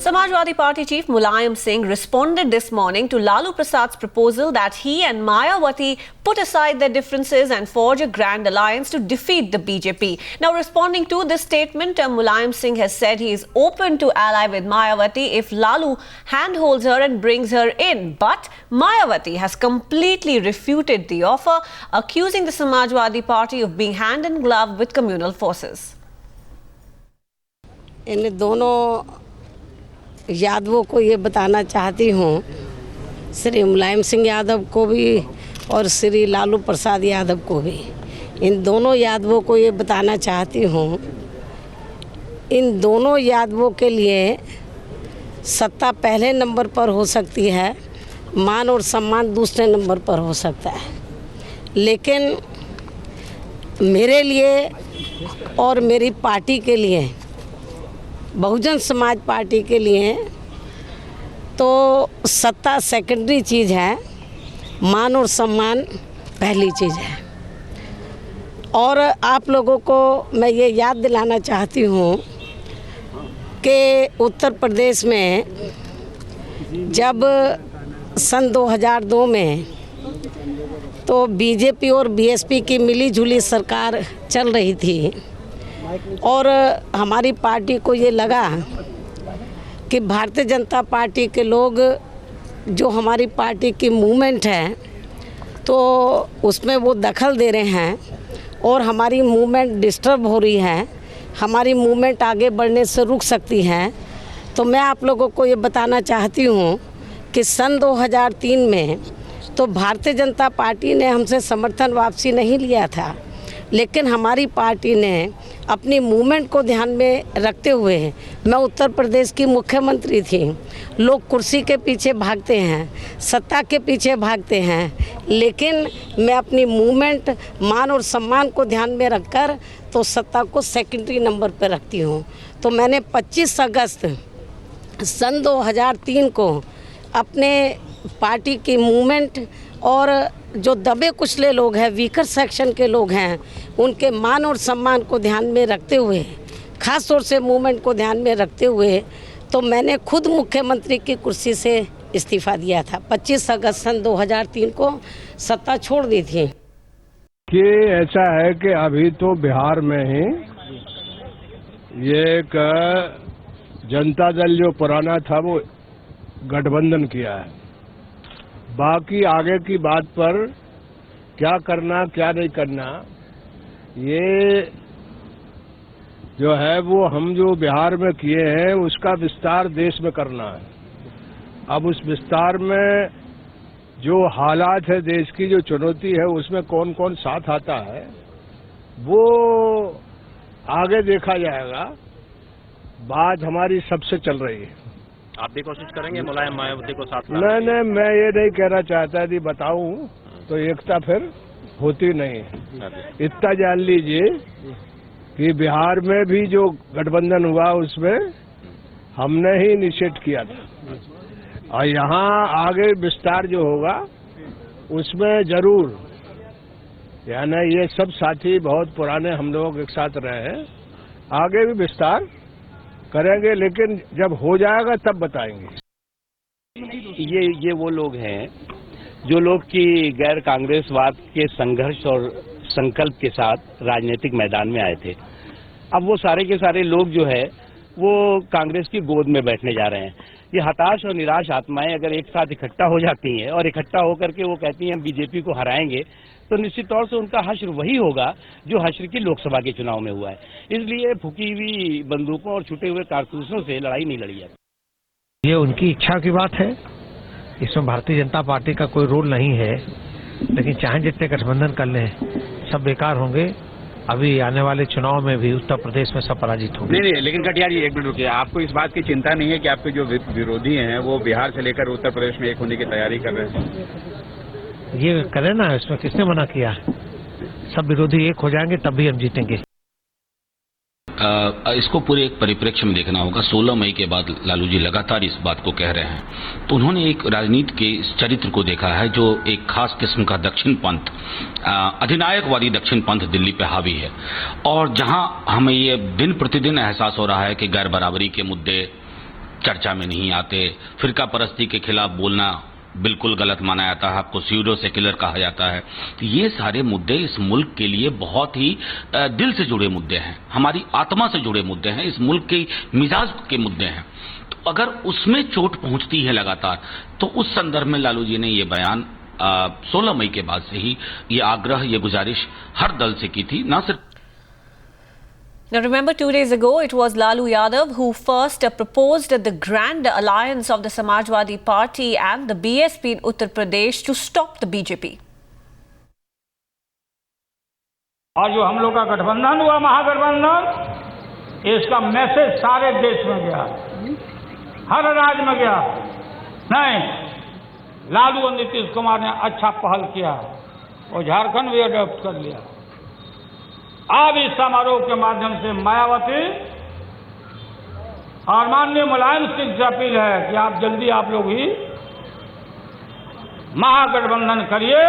Samajwadi Party chief Mulayam Singh responded this morning to Lalu Prasad's proposal that he and Mayawati put aside their differences and forge a grand alliance to defeat the BJP. Now, responding to this statement, Mulayam Singh has said he is open to ally with Mayawati if Lalu handholds her and brings her in. But Mayawati has completely refuted the offer, accusing the Samajwadi Party of being hand in glove with communal forces. इन दोनों यादवों को ये बताना चाहती हूँ, श्री मुलायम सिंह यादव को भी और श्री लालू प्रसाद यादव को भी, इन दोनों यादवों को ये बताना चाहती हूँ, इन दोनों यादवों के लिए सत्ता पहले नंबर पर हो सकती है, मान और सम्मान दूसरे नंबर पर हो सकता है, लेकिन मेरे लिए और मेरी पार्टी के लिए, बहुजन समाज पार्टी के लिए तो सत्ता सेकेंडरी चीज़ है, मान और सम्मान पहली चीज़ है। और आप लोगों को मैं ये याद दिलाना चाहती हूँ कि उत्तर प्रदेश में जब सन 2002 में तो बीजेपी और बीएसपी की मिली जुली सरकार चल रही थी और हमारी पार्टी को ये लगा कि भारतीय जनता पार्टी के लोग जो हमारी पार्टी की मूवमेंट है तो उसमें वो दखल दे रहे हैं और हमारी मूवमेंट डिस्टर्ब हो रही है, हमारी मूवमेंट आगे बढ़ने से रुक सकती है। तो मैं आप लोगों को ये बताना चाहती हूँ कि सन 2003 में तो भारतीय जनता पार्टी ने हमसे समर्थन वापसी नहीं लिया था, लेकिन हमारी पार्टी ने अपनी मूवमेंट को ध्यान में रखते हुए, मैं उत्तर प्रदेश की मुख्यमंत्री थी, लोग कुर्सी के पीछे भागते हैं, सत्ता के पीछे भागते हैं, लेकिन मैं अपनी मूवमेंट, मान और सम्मान को ध्यान में रखकर तो सत्ता को सेकेंडरी नंबर पर रखती हूँ। तो मैंने 25 अगस्त सन 2003 को अपने पार्टी की मूवमेंट और जो दबे कुचले लोग हैं, वीकर सेक्शन के लोग हैं, उनके मान और सम्मान को ध्यान में रखते हुए, ख़ास तौर से मूवमेंट को ध्यान में रखते हुए तो मैंने खुद मुख्यमंत्री की कुर्सी से इस्तीफ़ा दिया था। 25 अगस्त सन 2003 को सत्ता छोड़ दी थी। कि ऐसा है कि अभी तो बिहार में ही ये एक जनता दल जो पुराना था वो गठबंधन किया है, बाकी आगे की बात पर क्या करना क्या नहीं करना ये जो है वो हम जो बिहार में किए हैं उसका विस्तार देश में करना है। अब उस विस्तार में जो हालात है, देश की जो चुनौती है, उसमें कौन कौन साथ आता है वो आगे देखा जाएगा। बात हमारी सबसे चल रही है। आप भी कोशिश करेंगे मुलायम मायावती को साथ लाने? नहीं, मैं ये नहीं कहना चाहता, यदि बताऊं तो एकता फिर होती नहीं। इतना जान लीजिए कि बिहार में भी जो गठबंधन हुआ उसमें हमने ही इनिशिएट किया था, और यहाँ आगे विस्तार जो होगा उसमें जरूर, यानी ये सब साथी बहुत पुराने हम लोग एक साथ रहे हैं, आगे भी विस्तार करेंगे, लेकिन जब हो जाएगा तब बताएंगे। ये वो लोग हैं जो लोग की गैर कांग्रेसवाद के संघर्ष और संकल्प के साथ राजनीतिक मैदान में आए थे। अब वो सारे के सारे लोग जो है वो कांग्रेस की गोद में बैठने जा रहे हैं। ये हताश और निराश आत्माएं अगर एक साथ इकट्ठा हो जाती हैं और इकट्ठा होकर के वो कहती हैं हम बीजेपी को हराएंगे, तो निश्चित तौर से उनका हश्र वही होगा जो हश्र की लोकसभा के चुनाव में हुआ है। इसलिए फूकी हुई बंदूकों और छूटे हुए कारतूसों से लड़ाई नहीं लड़ी जाती। ये उनकी इच्छा की बात है, इसमें भारतीय जनता पार्टी का कोई रोल नहीं है, लेकिन चाहे जितने गठबंधन कर लें सब बेकार होंगे। अभी आने वाले चुनाव में भी उत्तर प्रदेश में सब पराजित होंगे। नहीं, लेकिन कटियार जी एक मिनट रुकिए, आपको इस बात की चिंता नहीं है कि आपके जो विरोधी हैं वो बिहार से लेकर उत्तर प्रदेश में एक होने की तैयारी कर रहे हैं? ये करें ना, इसमें किसने मना किया? सब विरोधी एक हो जाएंगे तब भी हम जीतेंगे। इसको पूरे एक परिप्रेक्ष्य में देखना होगा। 16 मई के बाद लालू जी लगातार इस बात को कह रहे हैं, तो उन्होंने एक राजनीति के इस चरित्र को देखा है जो एक खास किस्म का दक्षिण पंथ, अधिनायकवादी दक्षिण पंथ दिल्ली पे हावी है, और जहां हमें ये दिन प्रतिदिन एहसास हो रहा है कि गैर बराबरी के मुद्दे, चर्चा में नहीं आते, फिरका परस्ती के खिलाफ बोलना बिल्कुल गलत माना जाता है, आपको स्यूडो सेक्युलर कहा जाता है। तो ये सारे मुद्दे इस मुल्क के लिए बहुत ही दिल से जुड़े मुद्दे हैं, हमारी आत्मा से जुड़े मुद्दे हैं, इस मुल्क के मिजाज के मुद्दे हैं। तो अगर उसमें चोट पहुंचती है लगातार, तो उस संदर्भ में लालू जी ने ये बयान 16 मई के बाद से ही ये आग्रह, ये गुजारिश हर दल से की थी, ना सिर्फ। Now remember, 2 days ago it was Lalu Yadav who first proposed the grand alliance of the Samajwadi Party and the BSP in Uttar Pradesh to stop the BJP. और जो हम लोग का गठबंधन हुआ, महागठबंधन, इसका मैसेज सारे देश में गया, हर राज्य में गया। नहीं, लालू और नीतीश कुमार ने अच्छा पहल किया और झारखंड भी अडॉप्ट कर लिया। अब इस समारोह के माध्यम से मायावती और माननीय मुलायम सिंह से अपील है कि आप जल्दी आप लोग ही महागठबंधन करिए।